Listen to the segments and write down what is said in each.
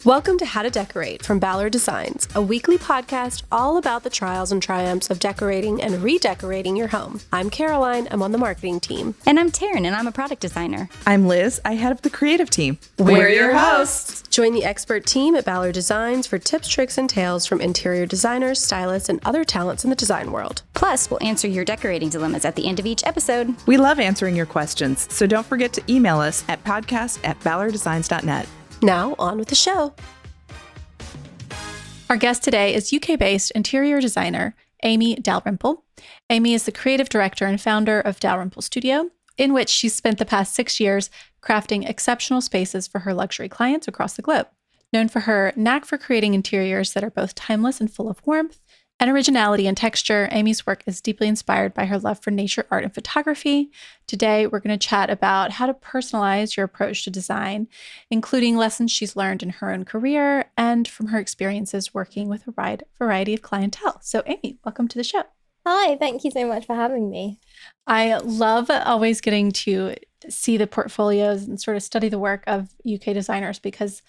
Welcome to How to Decorate from Ballard Designs, a weekly podcast all about the trials and triumphs of decorating and redecorating your home. I'm Caroline, I'm on the marketing team. And I'm Taryn, and I'm a product designer. I'm Liz, I head up the creative team. We're your hosts! Join the expert team at Ballard Designs for tips, tricks, and tales from interior designers, stylists, and other talents in the design world. Plus, we'll answer your decorating dilemmas at the end of each episode. We love answering your questions, so don't forget to email us at podcast@ballarddesigns.net. Now, on with the show. Our guest today is UK-based interior designer Amy Dalrymple. Amy is the creative director and founder of Dalrymple Studio, in which she's spent the past 6 years crafting exceptional spaces for her luxury clients across the globe. Known for her knack for creating interiors that are both timeless and full of warmth and originality and texture, Amy's work is deeply inspired by her love for nature, art, and photography. Today, we're going to chat about how to personalize your approach to design, including lessons she's learned in her own career and from her experiences working with a wide variety of clientele. So, Amy, welcome to the show. Hi, thank you so much for having me. I love always getting to see the portfolios and sort of study the work of UK designers because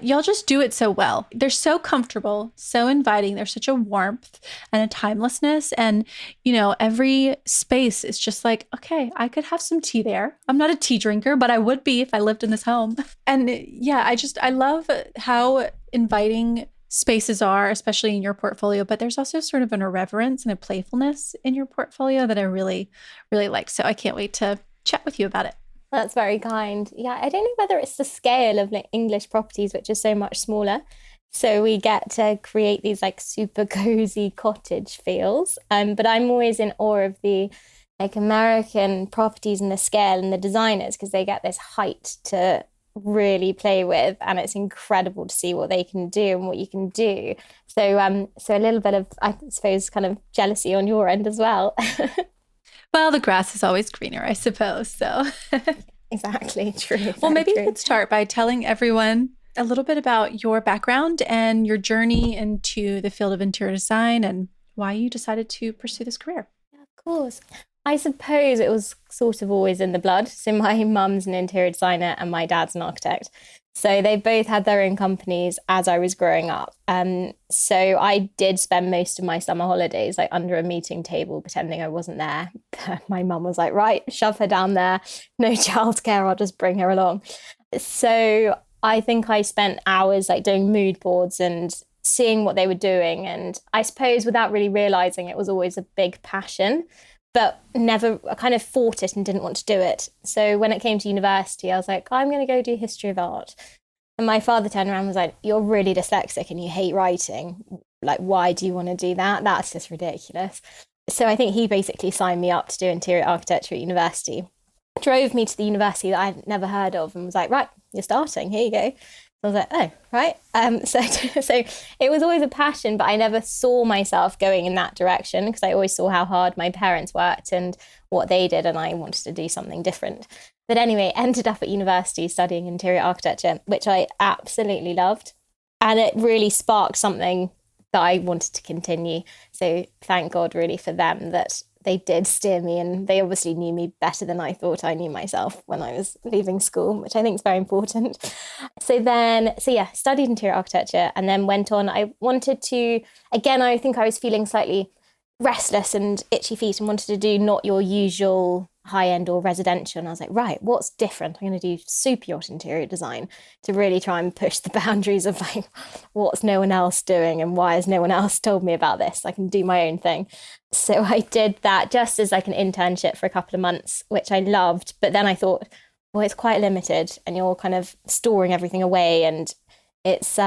y'all just do it so well. They're so comfortable, so inviting. There's such a warmth and a timelessness. And, you know, every space is just like, okay, I could have some tea there. I'm not a tea drinker, but I would be if I lived in this home. And yeah, I love how inviting spaces are, especially in your portfolio, but there's also sort of an irreverence and a playfulness in your portfolio that I really, really like. So I can't wait to chat with you about it. That's very kind. Yeah, I don't know whether it's the scale of like English properties, which is so much smaller. So we get to create these like super cozy cottage feels. But I'm always in awe of the like American properties and the scale and the designers because they get this height to really play with, and it's incredible to see what they can do and what you can do. So so a little bit of, I suppose, kind of jealousy on your end as well. Well, the grass is always greener, I suppose. So Exactly, true. Well, maybe true. Let's start by telling everyone a little bit about your background and your journey into the field of interior design and why you decided to pursue this career. Yeah, of course. I suppose it was sort of always in the blood. So my mum's an interior designer and my dad's an architect. So they both had their own companies as I was growing up. So I did spend most of my summer holidays like under a meeting table pretending I wasn't there. My mum was like, right, shove her down there. No childcare, I'll just bring her along. So I think I spent hours like doing mood boards and seeing what they were doing. And I suppose without really realizing it was always a big passion, but never, I kind of fought it and didn't want to do it. So when it came to university, I was like, I'm going to go do history of art. And my father turned around and was like, you're really dyslexic and you hate writing. Like, why do you want to do that? That's just ridiculous. So I think he basically signed me up to do interior architecture at university. Drove me to the university that I'd never heard of and was like, right, you're starting, here you go. I was like, oh, right. So it was always a passion, but I never saw myself going in that direction because I always saw how hard my parents worked and what they did, and I wanted to do something different. But anyway, ended up at university studying interior architecture, which I absolutely loved. And it really sparked something that I wanted to continue. So thank God really for them that they did steer me, and they obviously knew me better than I thought I knew myself when I was leaving school, which I think is very important. So yeah, studied interior architecture and then went on. I wanted to, again, I think I was feeling slightly restless and itchy feet and wanted to do not your usual high-end or residential. And I was like, right, what's different? I'm going to do super yacht interior design to really try and push the boundaries of like, what's no one else doing and why has no one else told me about this? I can do my own thing. So I did that just as like an internship for a couple of months, which I loved. But then I thought, well, it's quite limited and you're kind of storing everything away. And it's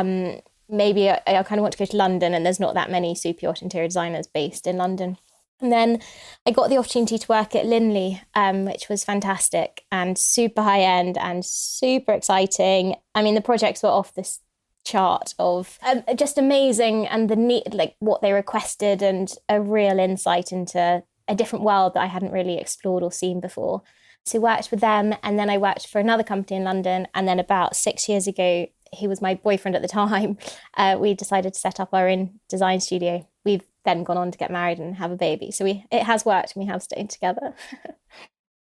maybe I kind of want to go to London, and there's not that many super yacht interior designers based in London. And then I got the opportunity to work at Linley, which was fantastic and super high end and super exciting. I mean, the projects were off this chart of just amazing, and the neat, like what they requested, and a real insight into a different world that I hadn't really explored or seen before. So worked with them, and then I worked for another company in London. And then about 6 years ago, he was my boyfriend at the time. We decided to set up our own design studio. We've then gone on to get married and have a baby. So it has worked and we have stayed together.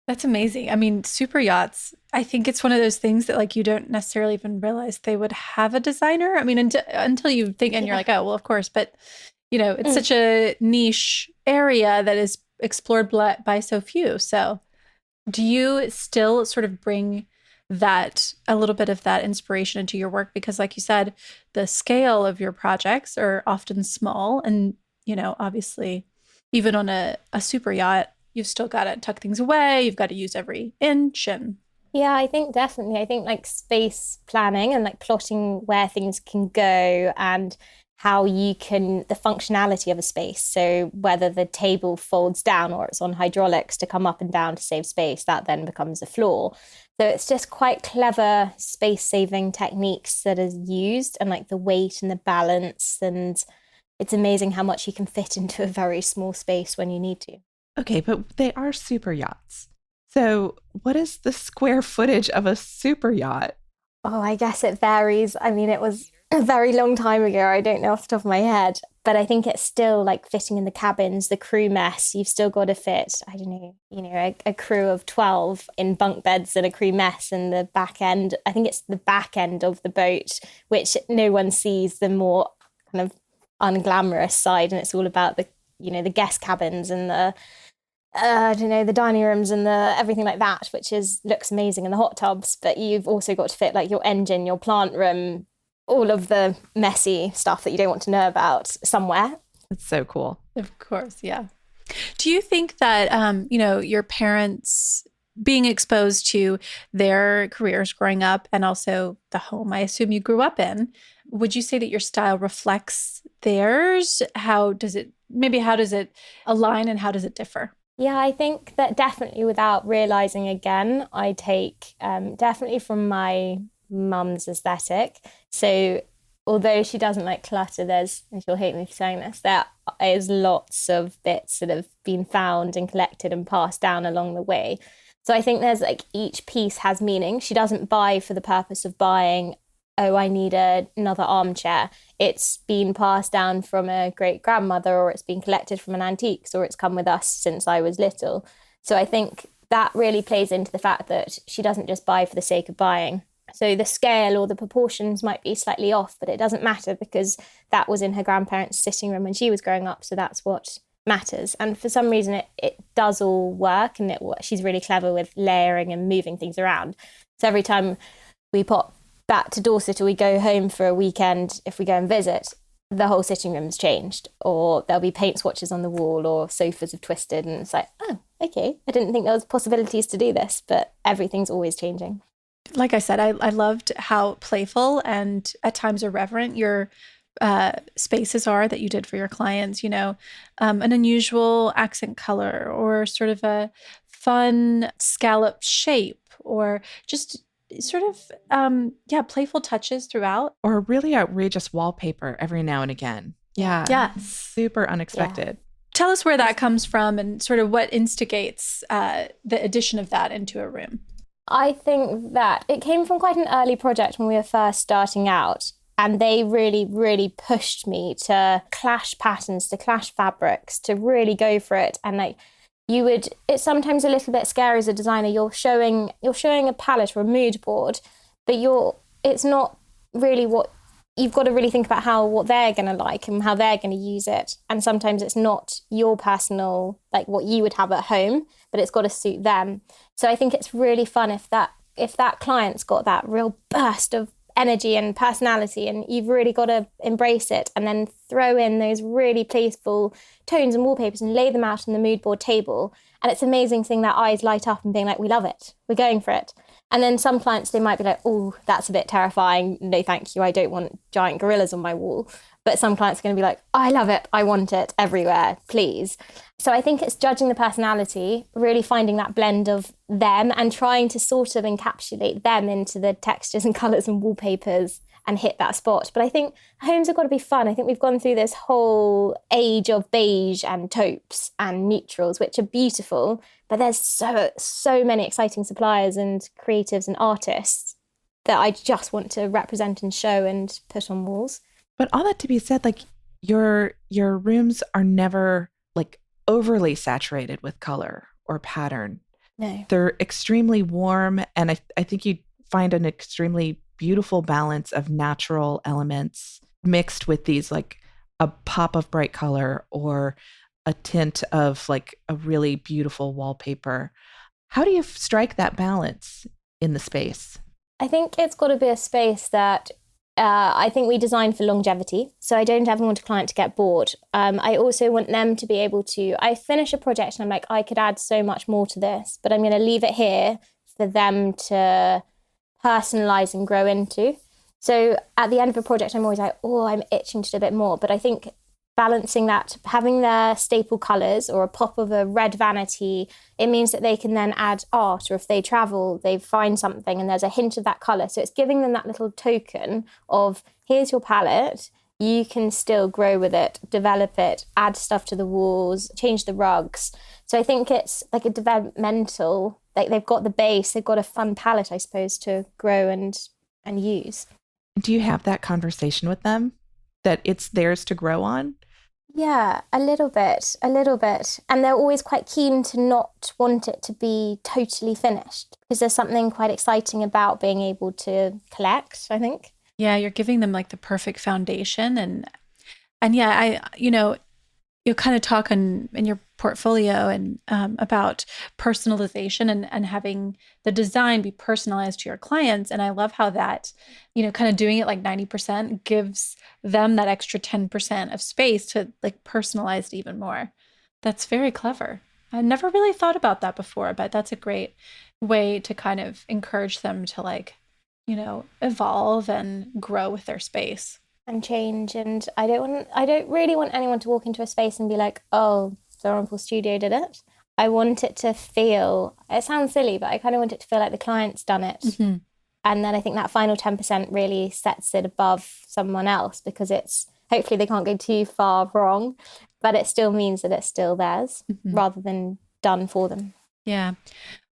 That's amazing. I mean, super yachts, I think it's one of those things that like you don't necessarily even realize they would have a designer. I mean, until you think and you're like, oh, well, of course. But, it's such a niche area that is explored by so few. So do you still sort of bring a little bit of that inspiration into your work? Because like you said, the scale of your projects are often small and, obviously even on a super yacht, you've still got to tuck things away. You've got to use every inch and Yeah, I think definitely. I think like space planning and like plotting where things can go and how the functionality of a space. So whether the table folds down or it's on hydraulics to come up and down to save space, that then becomes a floor. So it's just quite clever space saving techniques that is used, and like the weight and the balance. And it's amazing how much you can fit into a very small space when you need to. Okay, but they are super yachts. So what is the square footage of a super yacht? Oh, I guess it varies. I mean, it was a very long time ago. I don't know off the top of my head, but I think it's still like fitting in the cabins, the crew mess. You've still got to fit, I don't know, a crew of 12 in bunk beds and a crew mess, and the back end. I think it's the back end of the boat, which no one sees, the more kind of unglamorous side. And it's all about the guest cabins and the dining rooms and the everything like that, which looks amazing, in the hot tubs. But you've also got to fit like your engine, your plant room, all of the messy stuff that you don't want to know about somewhere. It's so cool. of course, yeah. Do you think that, your parents being exposed to their careers growing up and also the home I assume you grew up in, would you say that your style reflects theirs? How does it align and how does it differ? Yeah, I think that definitely, without realizing again, I take definitely from my mum's aesthetic. So although she doesn't like clutter, and she'll hate me for saying this, there is lots of bits that have been found and collected and passed down along the way. So I think there's like each piece has meaning. She doesn't buy for the purpose of buying, oh, I need another armchair. It's been passed down from a great grandmother, or it's been collected from an antiques, or it's come with us since I was little. So I think that really plays into the fact that she doesn't just buy for the sake of buying. So the scale or the proportions might be slightly off, but it doesn't matter because that was in her grandparents' sitting room when she was growing up. So that's what matters. And for some reason, it does all work, and she's really clever with layering and moving things around. So every time we pop back to Dorset or we go home for a weekend, if we go and visit, the whole sitting room's changed, or there'll be paint swatches on the wall, or sofas have twisted, and it's like, oh, okay, I didn't think there was possibilities to do this, but everything's always changing. Like I said, I loved how playful and at times irreverent your spaces are that you did for your clients, an unusual accent color or sort of a fun scallop shape or just sort of, playful touches throughout. Or really outrageous wallpaper every now and again. Yeah. Yes. Super unexpected. Yeah. Tell us where that comes from and sort of what instigates the addition of that into a room. I think that it came from quite an early project when we were first starting out. And they really, really pushed me to clash patterns, to clash fabrics, to really go for it. And like it's sometimes a little bit scary as a designer. You're showing a palette or a mood board, but it's not really what you've got to really think about what they're going to like and how they're going to use it. And sometimes it's not your personal, like what you would have at home, but it's got to suit them. So I think it's really fun if that client's got that real burst of energy and personality, and you've really got to embrace it and then throw in those really playful tones and wallpapers and lay them out on the mood board table. And it's amazing seeing their eyes light up and being like, we love it, we're going for it. And then some clients, they might be like, oh, that's a bit terrifying, no thank you, I don't want giant gorillas on my wall. But some clients are going to be like, I love it, I want it everywhere, please. So I think it's judging the personality, really finding that blend of them and trying to sort of encapsulate them into the textures and colours and wallpapers and hit that spot. But I think homes have got to be fun. I think we've gone through this whole age of beige and taupes and neutrals, which are beautiful, but there's so many exciting suppliers and creatives and artists that I just want to represent and show and put on walls. But all that to be said, like your rooms are never like overly saturated with color or pattern. No. They're extremely warm, and I think you find an extremely beautiful balance of natural elements mixed with these, like a pop of bright color or a tint of like a really beautiful wallpaper. How do you strike that balance in the space? I think it's got to be a space that I think we design for longevity. So I don't ever want a client to get bored. I also want them to be able to, I finish a project and I'm like, I could add so much more to this, but I'm going to leave it here for them to personalize and grow into. So at the end of a project, I'm always like, oh, I'm itching to do a bit more. But I think balancing that, having their staple colors or a pop of a red vanity, it means that they can then add art, or if they travel, they find something and there's a hint of that color. So it's giving them that little token of, here's your palette, you can still grow with it, develop it, add stuff to the walls, change the rugs. So I think it's like a developmental, like they've got the base, they've got a fun palette, I suppose, to grow and use. Do you have that conversation with them that it's theirs to grow on? Yeah, a little bit. And they're always quite keen to not want it to be totally finished, because there's something quite exciting about being able to collect, I think. Yeah, you're giving them like the perfect foundation. And yeah, you kind of talk in your portfolio and about personalization and having the design be personalized to your clients. And I love how that, kind of doing it like 90% gives them that extra 10% of space to like personalize it even more. That's very clever. I never really thought about that before, but that's a great way to kind of encourage them to like, evolve and grow with their space. And change. And I don't really want anyone to walk into a space and be like, oh, Dalrymple Studio did it. I want it to feel, it sounds silly, but I kind of want it to feel like the client's done it. Mm-hmm. And then I think that final 10% really sets it above someone else, because it's, hopefully they can't go too far wrong, but it still means that it's still theirs rather than done for them. Yeah.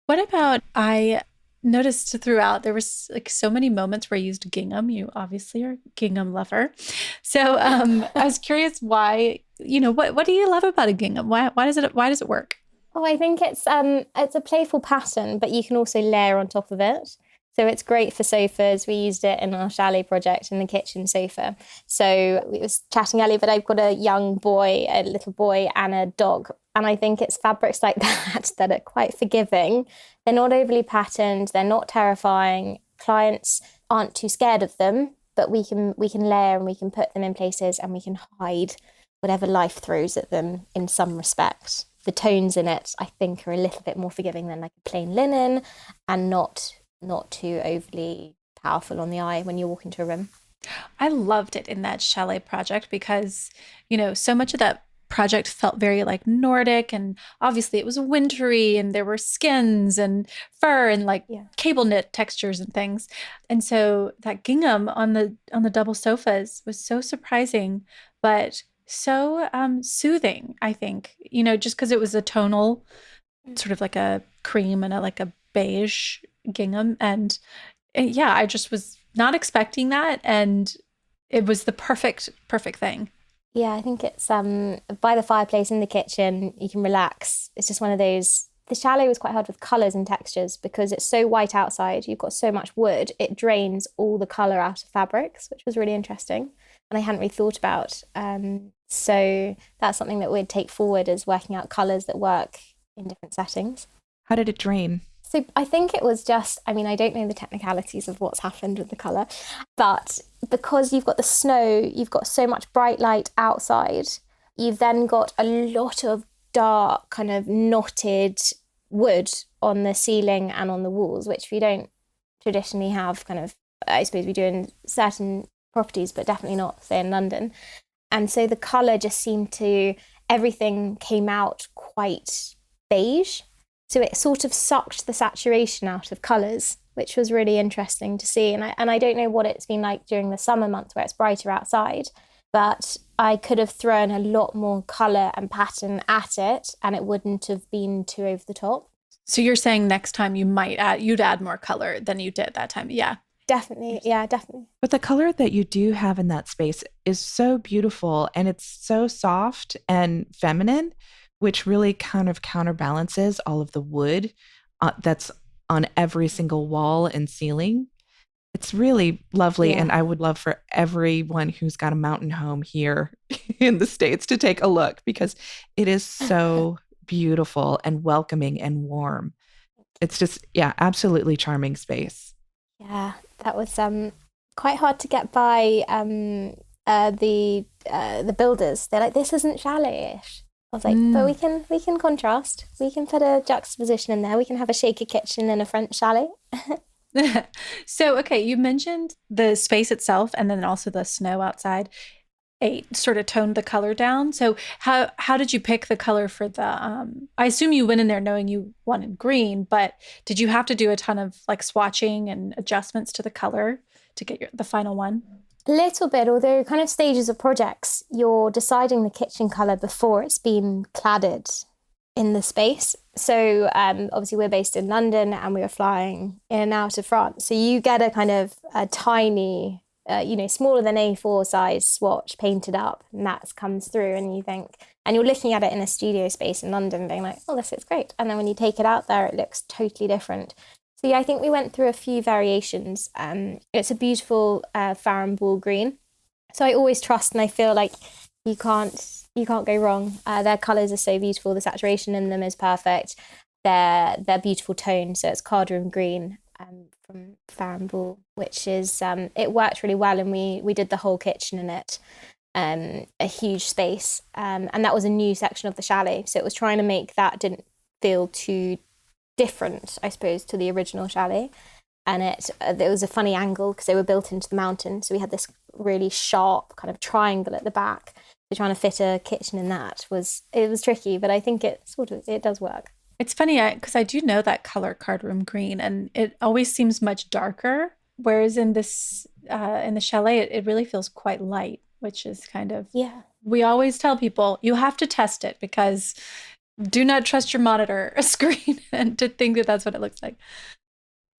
What about, I noticed throughout there was like so many moments where I used gingham. You obviously are a gingham lover. So I was curious why, what do you love about a gingham? Why does it work? Oh, I think it's a playful pattern, but you can also layer on top of it. So it's great for sofas. We used it in our chalet project in the kitchen sofa. So we was chatting earlier, but I've got a young boy, a little boy, and a dog. And I think it's fabrics like that are quite forgiving. They're not overly patterned. They're not terrifying. Clients aren't too scared of them, but we can layer and we can put them in places and we can hide whatever life throws at them in some respect. The tones in it, I think, are a little bit more forgiving than like a plain linen, and not too overly powerful on the eye when you walk into a room. I loved it in that chalet project because, so much of that project felt very like Nordic, and obviously it was wintry and there were skins and fur and like cable knit textures and things. And so that gingham on the double sofas was so surprising, but so soothing, I think, just because it was a tonal, sort of like a cream and like a beige gingham. And yeah, I just was not expecting that. And it was the perfect thing. Yeah, I think it's by the fireplace in the kitchen, you can relax. It's just one of those, the chalet was quite hard with colours and textures because it's so white outside. You've got so much wood, it drains all the colour out of fabrics, which was really interesting. And I hadn't really thought about. So that's something that we'd take forward, is working out colours that work in different settings. How did it drain? So I think it was just, I don't know the technicalities of what's happened with the colour, but because you've got the snow, you've got so much bright light outside, you've then got a lot of dark kind of knotted wood on the ceiling and on the walls, which we don't traditionally have kind of, I suppose we do in certain properties, but definitely not, say, in London. And so the colour just seemed to, everything came out quite beige. So it sort of sucked the saturation out of colours, which was really interesting to see. And I don't know what it's been like during the summer months where it's brighter outside, but I could have thrown a lot more colour and pattern at it and it wouldn't have been too over the top. So you're saying next time you'd add more colour than you did that time. Yeah. Definitely. Yeah, definitely. But the color that you do have in that space is so beautiful, and it's so soft and feminine, which really kind of counterbalances all of the wood that's on every single wall and ceiling. It's really lovely. Yeah. And I would love for everyone who's got a mountain home here in the States to take a look, because it is so beautiful and welcoming and warm. It's just, yeah, absolutely charming space. Yeah, that was quite hard to get by the builders. They're like, this isn't chalet-ish. I was like, but we can contrast. We can put a juxtaposition in there. We can have a shaky kitchen in a French chalet. So, okay, you mentioned the space itself and then also the snow outside. It sort of toned the color down. So how did you pick the color for the I assume you went in there knowing you wanted green, but did you have to do a ton of like swatching and adjustments to the color to get the final one? A little bit, although kind of stages of projects, you're deciding the kitchen color before it's been cladded in the space. So obviously we're based in London and we were flying in and out of France. So you get a kind of a tiny, smaller than A4 size swatch painted up, and that comes through, and you think, and you're looking at it in a studio space in London being like, oh, this looks great. And then when you take it out there, it looks totally different. So yeah, I think we went through a few variations. It's a beautiful Farron ball green. So I always trust, and I feel like you can't go wrong. Their colours are so beautiful. The saturation in them is perfect. They're beautiful tones. So it's cardamom green from Farron ball, which is it worked really well, and we did the whole kitchen in it, a huge space, and that was a new section of the chalet. So it was trying to make that didn't feel too different, I suppose, to the original chalet. And there was a funny angle because they were built into the mountain, so we had this really sharp kind of triangle at the back. So trying to fit a kitchen in that was tricky, but I think it does work. It's funny because I do know that color cardamom green, and it always seems much darker, whereas in this in the chalet it really feels quite light, which is kind of, yeah. We always tell people you have to test it, because do not trust your monitor screen and to think that that's what it looks like.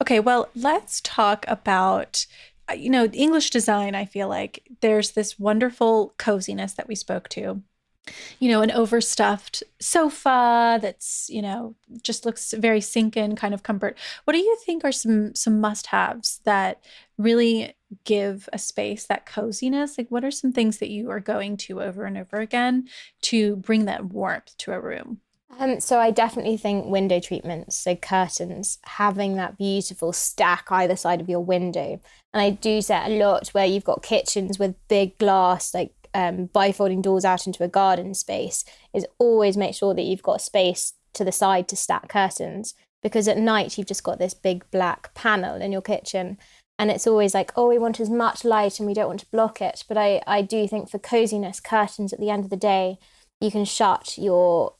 Okay, well, let's talk about, English design. I feel like there's this wonderful coziness that we spoke to, an overstuffed sofa that's, just looks very sink in kind of comfort. What do you think are some must-haves that really give a space that coziness? Like, what are some things that you are going to over and over again to bring that warmth to a room? So I definitely think window treatments, so curtains, having that beautiful stack either side of your window. And I do set a lot where you've got kitchens with big glass, like bifolding doors out into a garden space, is always make sure that you've got space to the side to stack curtains, because at night you've just got this big black panel in your kitchen. And it's always like, oh, we want as much light and we don't want to block it. But I do think for coziness, curtains at the end of the day, you can shut shutting out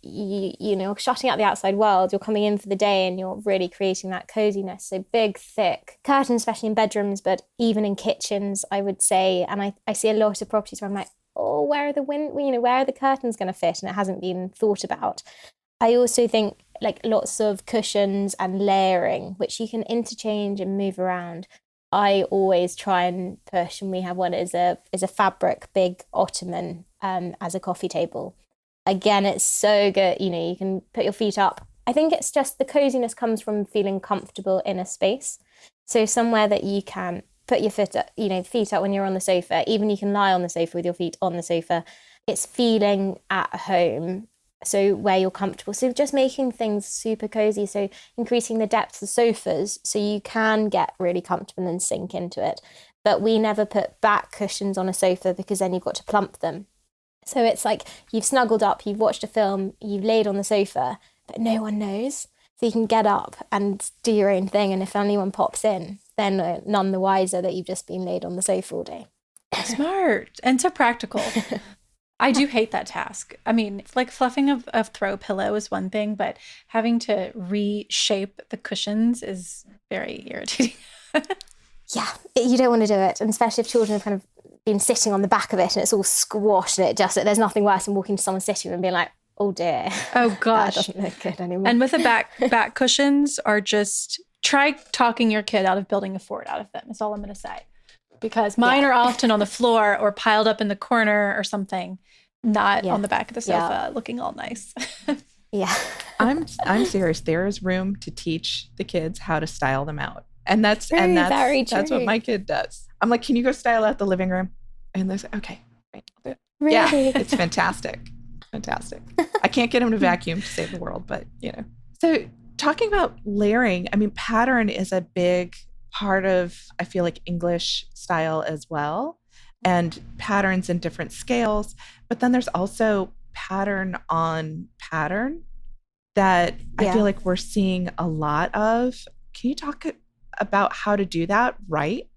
the outside world. You're coming in for the day and you're really creating that coziness. So big, thick curtains, especially in bedrooms, but even in kitchens, I would say. And I see a lot of properties where I'm like, oh, where are the curtains going to fit? And it hasn't been thought about. I also think like lots of cushions and layering, which you can interchange and move around. I always try and push, and we have one as a fabric big ottoman as a coffee table. Again, it's so good. You can put your feet up. I think it's just the coziness comes from feeling comfortable in a space. So somewhere that you can put your feet up when you're on the sofa. Even you can lie on the sofa with your feet on the sofa. It's feeling at home. So where you're comfortable. So just making things super cozy. So increasing the depth of sofas so you can get really comfortable and sink into it. But we never put back cushions on a sofa because then you've got to plump them. So it's like you've snuggled up, you've watched a film, you've laid on the sofa, but no one knows. So you can get up and do your own thing. And if anyone pops in, then none the wiser that you've just been laid on the sofa all day. Smart and so practical. I do hate that task. I mean, like fluffing a throw pillow is one thing, but having to reshape the cushions is very irritating. Yeah, you don't want to do it. And especially if children have kind of been sitting on the back of it and it's all squashed and there's nothing worse than walking to someone sitting and being like, oh dear. Oh gosh. That doesn't look good anymore. And with the back cushions are just, try talking your kid out of building a fort out of them. That's all I'm going to say. Because mine are often on the floor or piled up in the corner or something, not on the back of the sofa looking all nice. Yeah. I'm serious. There is room to teach the kids how to style them out. And that's True, very that's what true. my kid does. I'm like, "Can you go style out the living room?" And they're like, "Okay, right, I'll do it." Yeah, Really? it's fantastic. Fantastic. I can't get them to vacuum to save the world, but So talking about layering, I mean, pattern is a big part of, I feel like, English style as well, and patterns in different scales. But then there's also pattern on pattern that I feel Yeah. like we're seeing a lot of. Can you talk about how to do that right?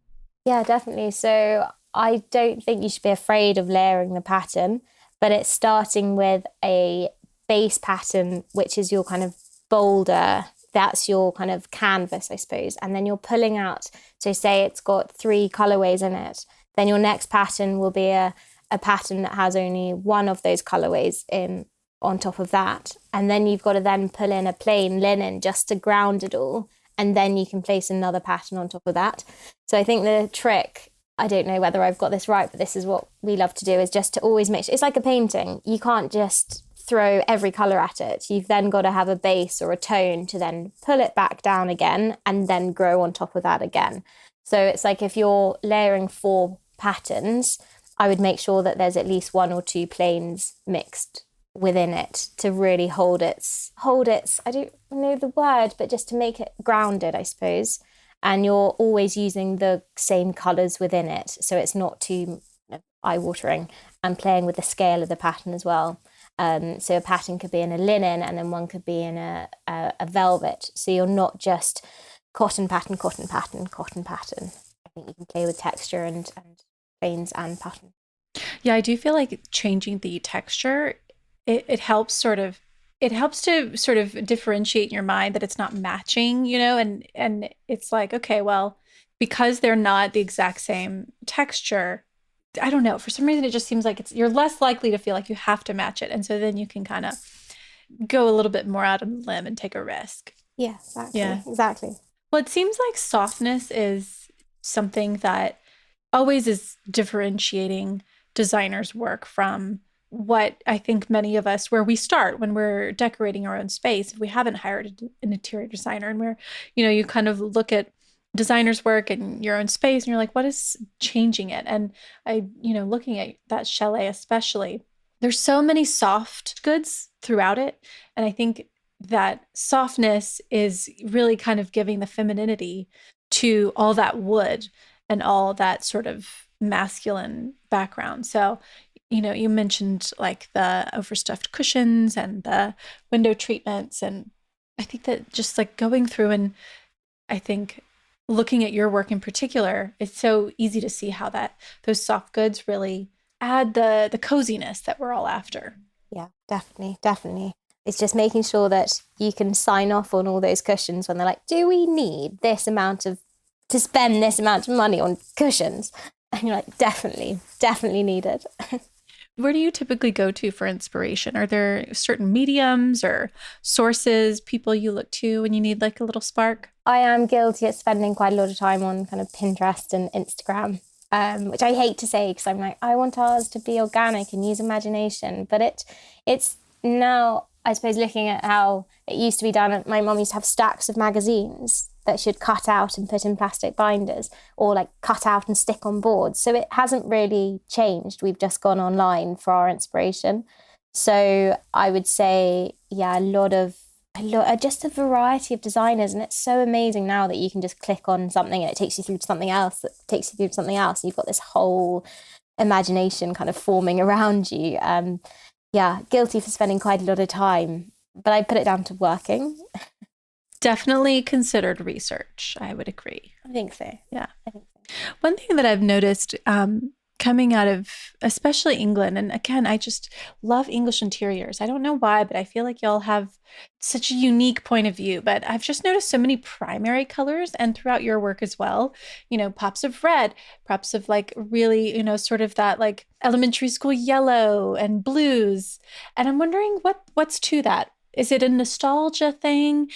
Yeah, definitely. So I don't think you should be afraid of layering the pattern, but it's starting with a base pattern, which is your kind of bolder, that's your kind of canvas, I suppose. And then you're pulling out, so say it's got 3 colorways in it, then your next pattern will be a pattern that has only one of those colorways in on top of that. And then you've got to then pull in a plain linen just to ground it all. And then you can place another pattern on top of that. So I think the trick, I don't know whether I've got this right, but this is what we love to do, is just to always make sure it's like a painting. You can't just throw every color at it. You've then got to have a base or a tone to then pull it back down again and then grow on top of that again. So it's like if you're layering 4 patterns, I would make sure that there's at least 1 or 2 planes mixed within it to really hold its I don't know the word, but just to make it grounded, I suppose. And you're always using the same colors within it, so it's not too eye-watering, and playing with the scale of the pattern as well. So a pattern could be in a linen, and then one could be in a velvet, so you're not just cotton pattern, cotton pattern, cotton pattern. I think you can play with texture and planes and pattern. Yeah, I do feel like changing the texture, it helps to sort of differentiate in your mind that it's not matching, and it's like, okay, well, because they're not the exact same texture, I don't know, for some reason it just seems like you're less likely to feel like you have to match it. And so then you can kind of go a little bit more out on a limb and take a risk. Yeah, exactly. Yeah. Exactly. Well, it seems like softness is something that always is differentiating designers' work from what I think many of us, where we start when we're decorating our own space. If we haven't hired an interior designer, and you kind of look at designers' work and your own space and you're like, what is changing it? And looking at that chalet especially, there's so many soft goods throughout it. And I think that softness is really kind of giving the femininity to all that wood and all that sort of masculine background. So, you mentioned like the overstuffed cushions and the window treatments. And I think that just like going through, and I think looking at your work in particular, it's so easy to see how those soft goods really add the coziness that we're all after. Yeah, definitely, definitely. It's just making sure that you can sign off on all those cushions when they're like, do we need to spend this amount of money on cushions? And you're like, definitely, definitely need it. Where do you typically go to for inspiration? Are there certain mediums or sources, people you look to when you need like a little spark? I am guilty at spending quite a lot of time on kind of Pinterest and Instagram, which I hate to say because I'm like, I want ours to be organic and use imagination. But it's now, I suppose, looking at how it used to be done. My mum used to have stacks of magazines that she'd cut out and put in plastic binders, or like cut out and stick on boards. So it hasn't really changed. We've just gone online for our inspiration. So I would say, yeah, just a variety of designers. And it's so amazing now that you can just click on something and it takes you through to something else that takes you through to something else. You've got this whole imagination kind of forming around you. Yeah, guilty for spending quite a lot of time, but I put it down to working. Definitely considered research. I would agree. I think so. Yeah. I think so. One thing that I've noticed coming out of especially England, and again, I just love English interiors. I don't know why, but I feel like y'all have such a unique point of view. But I've just noticed so many primary colors, and throughout your work as well, pops of red, pops of like really, sort of that like elementary school yellow and blues. And I'm wondering what's to that. Is it a nostalgia thing?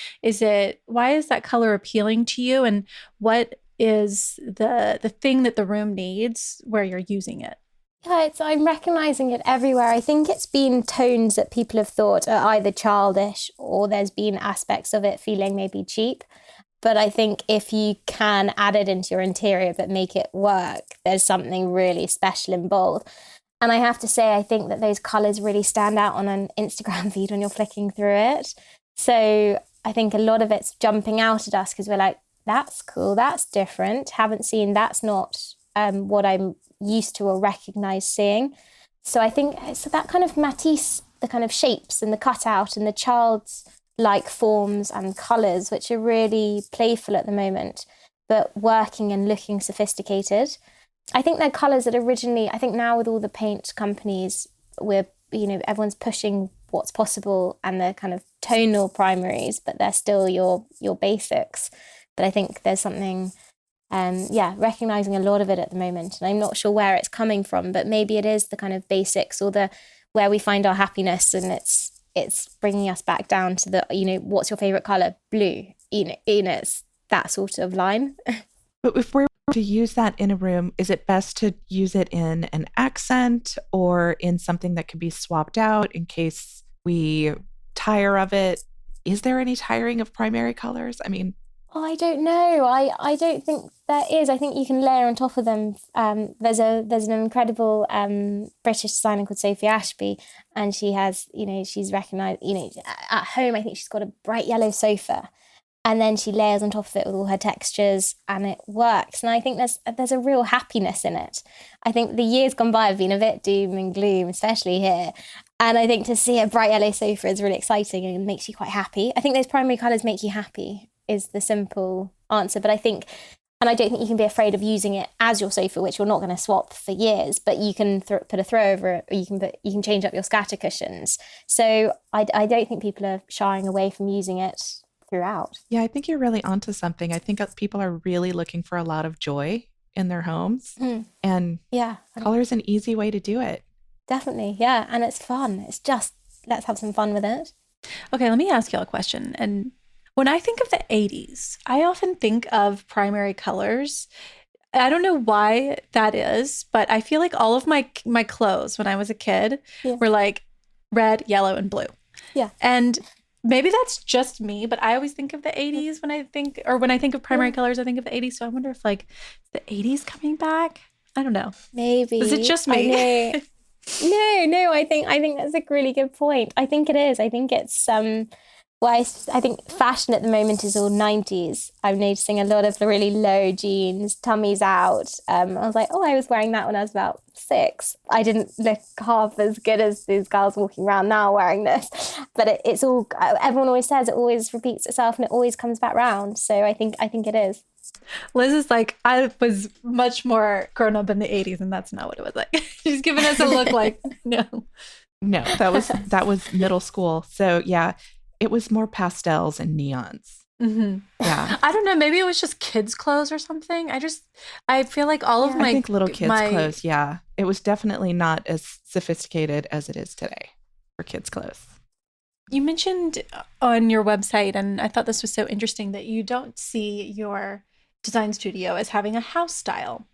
Why is that color appealing to you? And what is the thing that the room needs where you're using it? Yeah, I'm recognizing it everywhere. I think it's been tones that people have thought are either childish or there's been aspects of it feeling maybe cheap. But I think if you can add it into your interior but make it work, there's something really special and bold. And I have to say, I think that those colors really stand out on an Instagram feed when you're flicking through it. So I think a lot of it's jumping out at us because we're like, that's cool, that's different. Haven't seen, that's not what I'm used to or recognize seeing. So I think it's that kind of Matisse, the kind of shapes and the cutout and the child's like forms and colors, which are really playful at the moment, but working and looking sophisticated. I think they're colors that originally, I think now with all the paint companies, everyone's pushing what's possible and they're kind of tonal primaries, but they're still your basics. But I think there's something, recognizing a lot of it at the moment. And I'm not sure where it's coming from, but maybe it is the kind of basics or the where we find our happiness, and it's bringing us back down to the, what's your favorite color? Blue. It's that sort of line. But if we're to use that in a room, is it best to use it in an accent or in something that can be swapped out in case we tire of it? Is there any tiring of primary colors? I mean, I don't know. I don't think there is. I think you can layer on top of them. There's an incredible British designer called Sophie Ashby, and she has, she's recognised, at home, I think she's got a bright yellow sofa, and then she layers on top of it with all her textures, and it works. And I think there's a real happiness in it. I think the years gone by have been a bit doom and gloom, especially here. And I think to see a bright yellow sofa is really exciting and makes you quite happy. I think those primary colours make you happy, is the simple answer. But I don't think you can be afraid of using it as your sofa, which you're not going to swap for years, but you can put a throw over it, or you can change up your scatter cushions. So I don't think people are shying away from using it throughout. Yeah, I think you're really onto something. I think people are really looking for a lot of joy in their homes, and color is an easy way to do it. Definitely, yeah, and it's fun. It's just, let's have some fun with it. Okay, let me ask you a question. And when I think of the 80s, I often think of primary colors. I don't know why that is, but I feel like all of my clothes when I was a kid were like red, yellow, and blue. Yeah. And maybe that's just me, but I always think of the 80s when I think of primary colors, I think of the 80s. So I wonder if like the 80s coming back? I don't know. Maybe. Is it just me? No, I think that's a really good point. I think it is. I think it's I think fashion at the moment is all 90s. I'm noticing a lot of the really low jeans, tummies out. I was like, I was wearing that when I was about 6. I didn't look half as good as these girls walking around now wearing this. But it's all, everyone always says it always repeats itself and it always comes back round. So I think it is. Liz is like, I was much more grown up in the 80s and that's not what it was like. She's giving us a look like, no, that was middle school. So yeah. It was more pastels and neons. Mm-hmm. Yeah. I don't know. Maybe it was just kids' clothes or something. I feel like all of I think little kids' clothes, yeah. It was definitely not as sophisticated as it is today for kids' clothes. You mentioned on your website, and I thought this was so interesting, that you don't see your design studio as having a house style.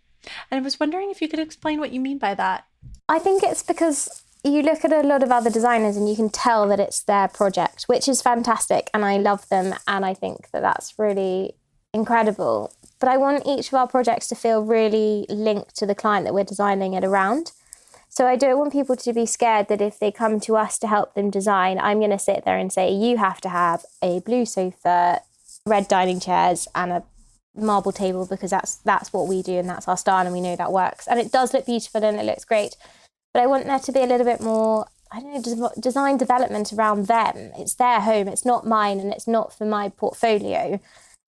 And I was wondering if you could explain what you mean by that. I think it's because you look at a lot of other designers and you can tell that it's their project, which is fantastic. And I love them. And I think that that's really incredible. But I want each of our projects to feel really linked to the client that we're designing it around. So I don't want people to be scared that if they come to us to help them design, I'm going to sit there and say, you have to have a blue sofa, red dining chairs, and a marble table, because that's what we do and that's our style and we know that works. And it does look beautiful and it looks great. But I want there to be a little bit more, design development around them. It's their home. It's not mine and it's not for my portfolio.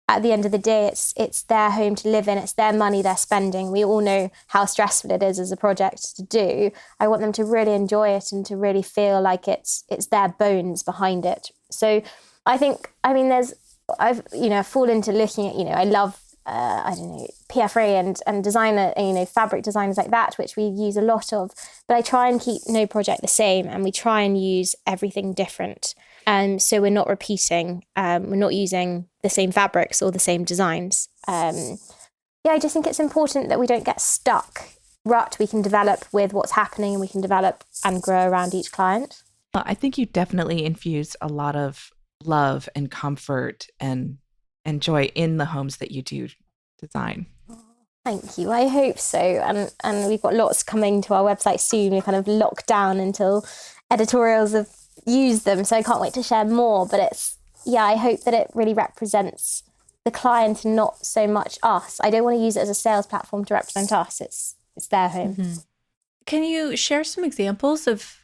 At the end of the day, it's their home to live in. It's their money they're spending. We all know how stressful it is as a project to do. I want them to really enjoy it and to really feel like it's their bones behind it. So I think, I've fallen into looking at, I love, PFA and designer, fabric designers like that, which we use a lot of. But I try and keep no project the same, and we try and use everything different. So we're not repeating, we're not using the same fabrics or the same designs. I just think it's important that we don't get stuck rut. We can develop with what's happening, and we can develop and grow around each client. Well, I think you definitely infuse a lot of love and comfort and joy in the homes that you do design. Thank you. I hope so. And we've got lots coming to our website soon. We're kind of locked down until editorials have used them. So I can't wait to share more. But I hope that it really represents the client and not so much us. I don't want to use it as a sales platform to represent us. It's their home. Mm-hmm. Can you share some examples of,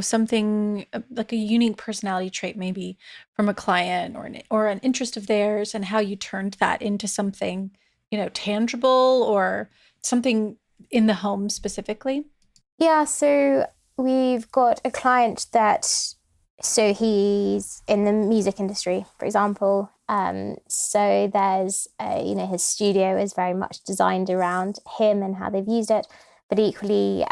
something like a unique personality trait maybe from a client or an interest of theirs, and how you turned that into something, tangible or something in the home specifically? Yeah, so we've got a client so he's in the music industry, for example. So there's, his studio is very much designed around him and how they've used it. But equally,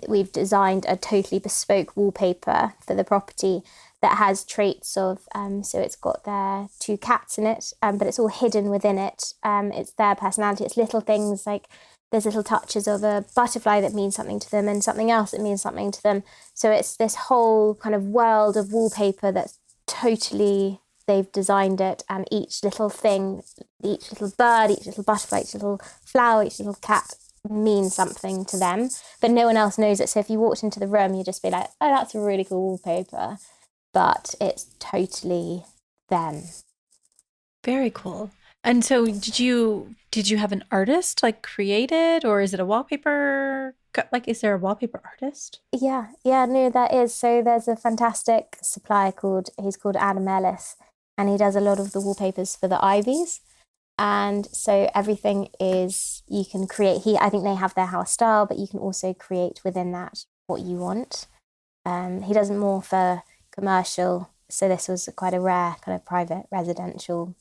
we've designed a totally bespoke wallpaper for the property that has traits of, so it's got their 2 cats in it, but it's all hidden within it. It's their personality. It's little things like there's little touches of a butterfly that means something to them and something else that means something to them. So it's this whole kind of world of wallpaper that's totally, they've designed it, and each little thing, each little bird, each little butterfly, each little flower, each little cat means something to them, but no one else knows it. So if you walked into the room, you'd just be like, oh, that's a really cool wallpaper. But it's totally them. Very cool. And so did you have an artist create it, or is it a wallpaper? Is there a wallpaper artist? Yeah, no, there is. So there's a fantastic supplier he's called Adam Ellis, and he does a lot of the wallpapers for the Ivies. And so everything you can create. I think they have their house style, but you can also create within that what you want. He does more for commercial, so this was quite a rare kind of private residential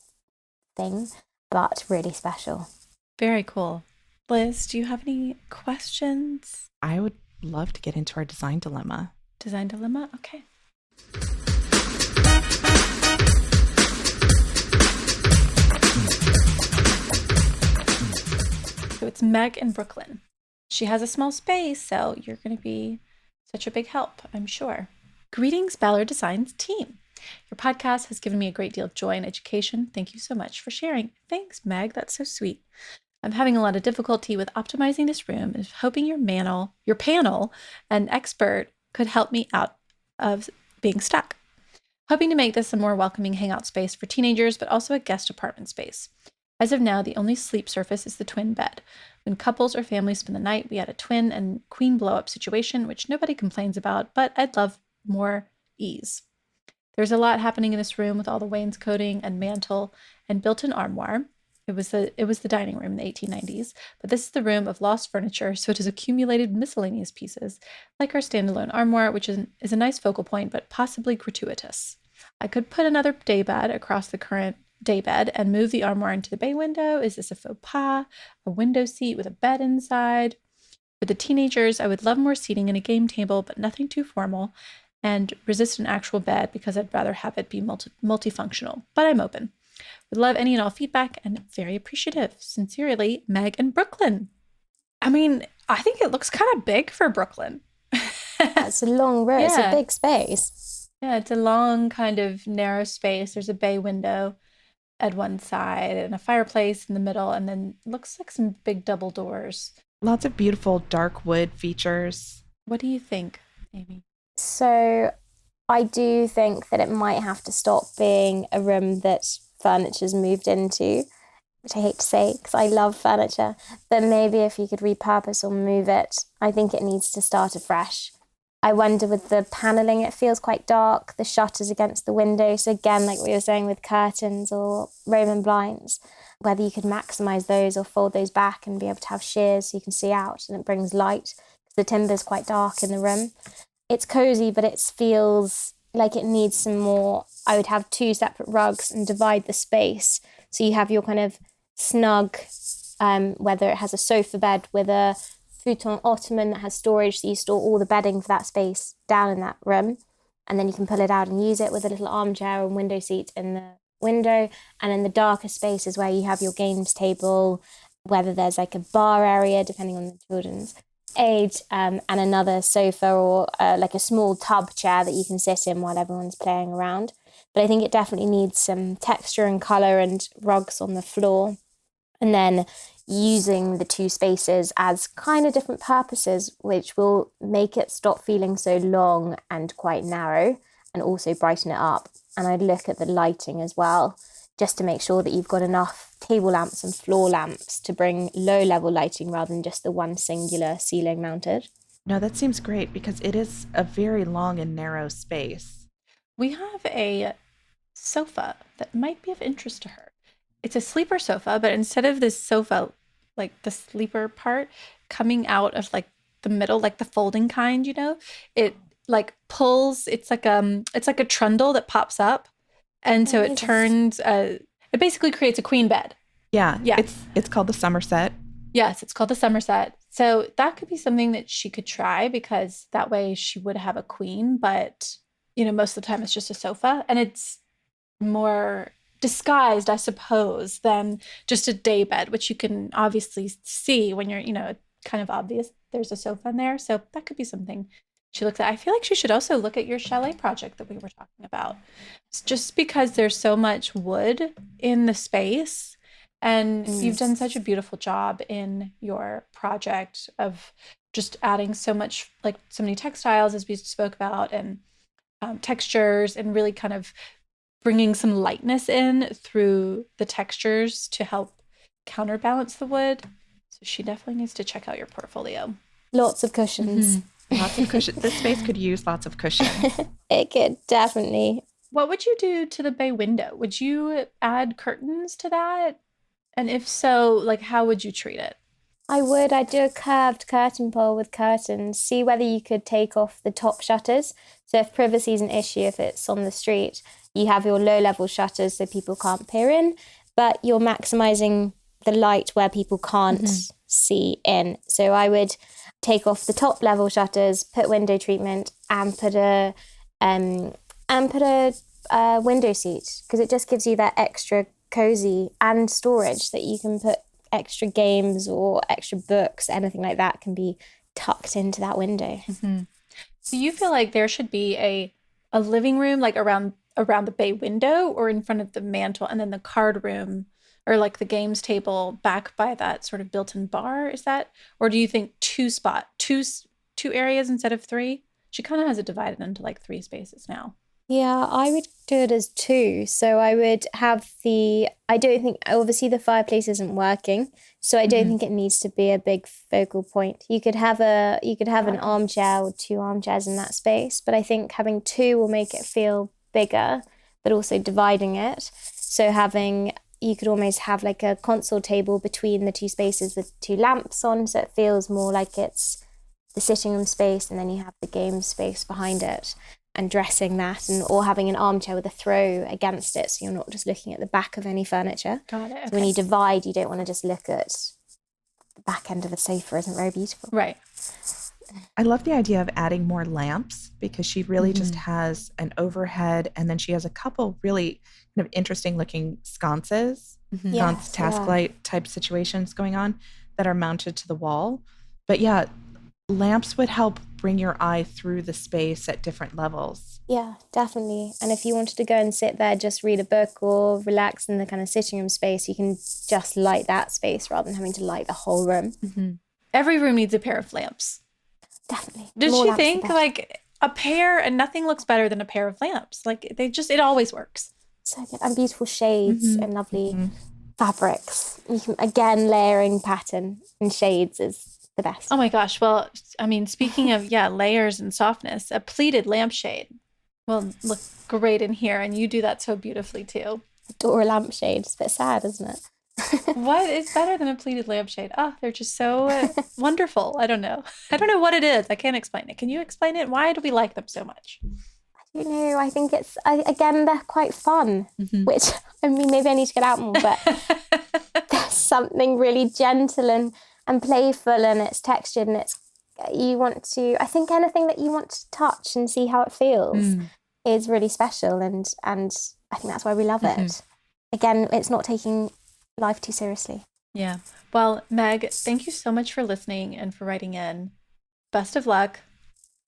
thing, but really special. Very cool. Liz, do you have any questions? I would love to get into our design dilemma. Design dilemma? Okay. So it's Meg in Brooklyn. She has a small space, so you're going to be such a big help, I'm sure. Greetings, Ballard Designs team. Your podcast has given me a great deal of joy and education. Thank you so much for sharing. Thanks, Meg. That's so sweet. I'm having a lot of difficulty with optimizing this room and hoping your panel and expert could help me out of being stuck. Hoping to make this a more welcoming hangout space for teenagers, but also a guest apartment space. As of now, the only sleep surface is the twin bed. When couples or families spend the night, we had a twin and queen blow-up situation, which nobody complains about, but I'd love more ease. There's a lot happening in this room with all the wainscoting and mantle and built-in armoire. It was the dining room in the 1890s, but this is the room of lost furniture, so it has accumulated miscellaneous pieces, like our standalone armoire, which is a nice focal point, but possibly gratuitous. I could put another daybed across the current daybed and move the armoire into the bay window. Is this a faux pas? A window seat with a bed inside? For the teenagers, I would love more seating and a game table, but nothing too formal, and resist an actual bed because I'd rather have it be multifunctional, but I'm open. Would love any and all feedback and very appreciative. Sincerely, Meg in Brooklyn. I mean, I think it looks kind of big for Brooklyn. It's a long room. Yeah. It's a big space. Yeah, it's a long kind of narrow space. There's a bay window at one side and a fireplace in the middle, and then looks like some big double doors. Lots of beautiful dark wood features. What do you think, Amy? So I do think that it might have to stop being a room that furniture's moved into, which I hate to say because I love furniture, but maybe if you could repurpose or move it, I think it needs to start afresh. I wonder with the paneling, it feels quite dark, the shutters against the window. So again, like we were saying with curtains or Roman blinds, whether you could maximize those or fold those back and be able to have shears so you can see out and it brings light because the timber's quite dark in the room. It's cozy, but it feels like it needs some more. I would have 2 separate rugs and divide the space. So you have your kind of snug, whether it has a sofa bed with a futon ottoman that has storage, so you store all the bedding for that space down in that room. And then you can pull it out and use it with a little armchair and window seat in the window. And in the darker spaces where you have your games table whether there's like a bar area, depending on the children's age, and another sofa or like a small tub chair that you can sit in while everyone's playing around. But I think it definitely needs some texture and colour and rugs on the floor. And then using the two spaces as kind of different purposes, which will make it stop feeling so long and quite narrow and also brighten it up. And I'd look at the lighting as well, just to make sure that you've got enough table lamps and floor lamps to bring low level lighting rather than just the one singular ceiling mounted. No, that seems great because it is a very long and narrow space. We have a sofa that might be of interest to her. It's a sleeper sofa, but instead of this sofa, like the sleeper part coming out of like the middle, like the folding kind, it like pulls. It's like a trundle that pops up, and so it turns. It basically creates a queen bed. Yeah. Yes. It's called the Somerset. Yes, it's called the Somerset. So that could be something that she could try, because that way she would have a queen, but most of the time it's just a sofa, and it's more disguised, I suppose, than just a day bed, which you can obviously see when you're, kind of obvious there's a sofa in there. So that could be something she looks at. I feel like she should also look at your chalet project that we were talking about. It's just because there's so much wood in the space, and you've done such a beautiful job in your project of just adding so much, like so many textiles, as we spoke about, and textures, and really kind of bringing some lightness in through the textures to help counterbalance the wood. So she definitely needs to check out your portfolio. Lots of cushions. Lots of cushions. This space could use lots of cushions. It could definitely. What would you do to the bay window? Would you add curtains to that? And if so, like, how would you treat it? I'd do a curved curtain pole with curtains, see whether you could take off the top shutters. So if privacy is an issue, if it's on the street, you have your low level shutters so people can't peer in, but you're maximizing the light where people can't see in. So I would take off the top level shutters, put window treatment, and put a window seat, because it just gives you that extra cozy and storage that you can put extra games or extra books, anything like that can be tucked into that window. So you feel like there should be a living room like around the bay window or in front of the mantle, and then the card room or like the games table back by that sort of built-in bar? Is that, or do you think two areas instead of three? She kind of has it divided into like 3 spaces now. Yeah, I would do it as 2. So I would have I don't think, obviously the fireplace isn't working, so I don't think it needs to be a big focal point. You could have an armchair or 2 armchairs in that space, but I think having 2 will make it feel bigger, but also dividing it. So you could almost have like a console table between the 2 spaces with 2 lamps on, so it feels more like it's the sitting room space, and then you have the game space behind it, and dressing that, or having an armchair with a throw against it, so you're not just looking at the back of any furniture. Got it. Okay. So when you divide, you don't want to just look at the back end of a sofa. Isn't very beautiful. Right. I love the idea of adding more lamps, because she really just has an overhead, and then she has a couple really kind of interesting looking sconces, task light type situations going on that are mounted to the wall. But yeah, lamps would help bring your eye through the space at different levels. Yeah, definitely. And if you wanted to go and sit there, just read a book or relax in the kind of sitting room space, you can just light that space rather than having to light the whole room. Every room needs a pair of lamps. Definitely. Did she think like a pair, and nothing looks better than a pair of lamps? Like it always works. So good. And beautiful shades and lovely fabrics. You can, again, layering pattern and shades is the best. Oh my gosh. Well, I mean, speaking of, layers and softness, a pleated lampshade will look great in here. And you do that so beautifully too. Adore a lampshade. It's a bit sad, isn't it? What is better than a pleated lampshade? Oh, they're just so wonderful. I don't know what it is. I can't explain it. Can you explain it? Why do we like them so much? I don't know. I think again, they're quite fun, which, I mean, maybe I need to get out more, but there's something really gentle and playful, and it's textured, and I think anything that you want to touch and see how it feels is really special, and I think that's why we love it. Again, it's not taking life too seriously. Yeah. Well, Meg, thank you so much for listening and for writing in. Best of luck.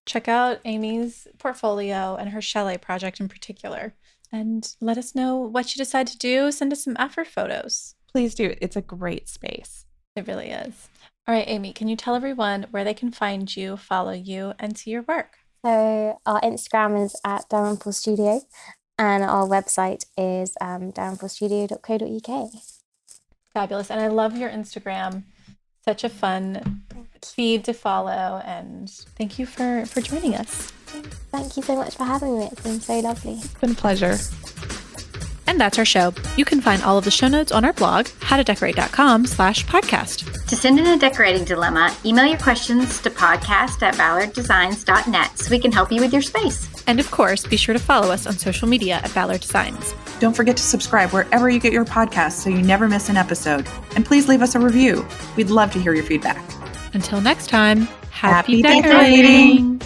Check out Amy's portfolio and her chalet project in particular. And let us know what you decide to do. Send us some effort photos. Please do. It's a great space. It really is. All right, Amy, can you tell everyone where they can find you, follow you, and see your work? So our Instagram is at Dalrymple Studio, and our website is dalrymplestudio.co.uk. Fabulous. And I love your Instagram. Such a fun feed to follow. And thank you for joining us. Thank you so much for having me. It's been so lovely. It's been a pleasure. And that's our show. You can find all of the show notes on our blog, howtodecorate.com/podcast. To send in a decorating dilemma, email your questions to podcast@ballarddesigns.net so we can help you with your space. And of course, be sure to follow us on social media at Ballard Designs. Don't forget to subscribe wherever you get your podcasts so you never miss an episode. And please leave us a review. We'd love to hear your feedback. Until next time, Happy happy decorating.